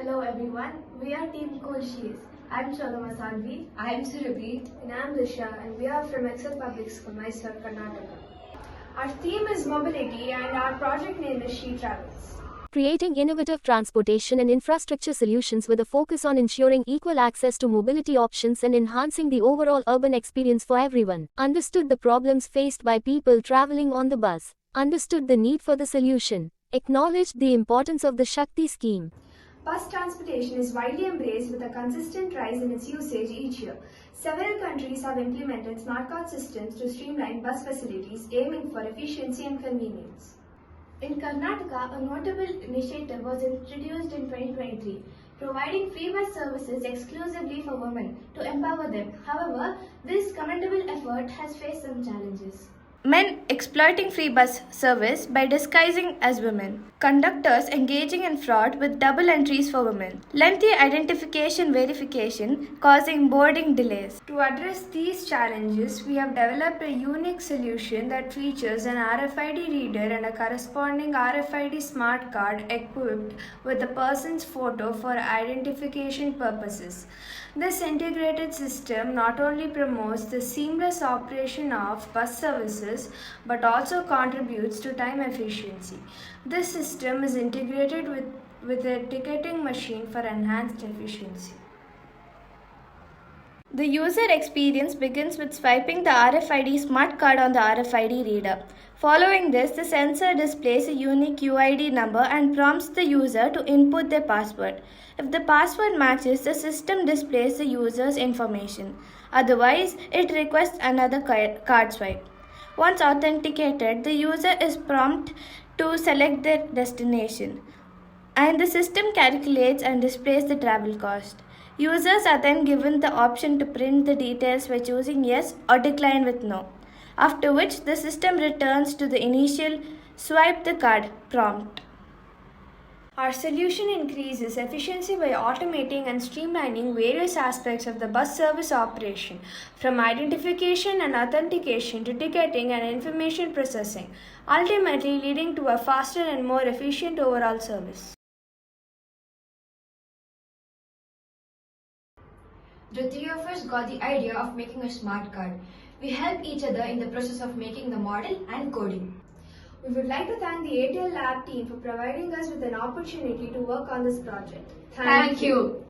Hello everyone, we are Team Cool Shees. I'm Chondama Sanvi. I'm Surabhi. And I'm Disha, and we are from Excel Public School, Mysore, Karnataka. Our theme is mobility and our project name is SheTravels. Creating innovative transportation and infrastructure solutions with a focus on ensuring equal access to mobility options and enhancing the overall urban experience for everyone. Understood the problems faced by people traveling on the bus. Understood the need for the solution. Acknowledged the importance of the Shakti scheme. Bus transportation is widely embraced with a consistent rise in its usage each year. Several countries have implemented smart card systems to streamline bus facilities, aiming for efficiency and convenience. In Karnataka, a notable initiative was introduced in 2023, providing free bus services exclusively for women to empower them. However, this commendable effort has faced some challenges. Men exploiting free bus service by disguising as women. Conductors engaging in fraud with double entries for women. Lengthy identification verification causing boarding delays. To address these challenges, we have developed a unique solution that features an RFID reader and a corresponding RFID smart card equipped with the person's photo for identification purposes. This integrated system not only promotes the seamless operation of bus services but also contributes to time efficiency. This system is integrated with a ticketing machine for enhanced efficiency. The user experience begins with swiping the RFID smart card on the RFID reader. Following this, the sensor displays a unique UID number and prompts the user to input their password. If the password matches, the system displays the user's information. Otherwise, it requests another card swipe. Once authenticated, the user is prompted to select their destination, and the system calculates and displays the travel cost. Users are then given the option to print the details by choosing yes or decline with no, after which the system returns to the initial swipe the card prompt. Our solution increases efficiency by automating and streamlining various aspects of the bus service operation, from identification and authentication to ticketing and information processing, ultimately leading to a faster and more efficient overall service. The three of us got the idea of making a smart card. We helped each other in the process of making the model and coding. We would like to thank the ATL Lab team for providing us with an opportunity to work on this project. Thank you.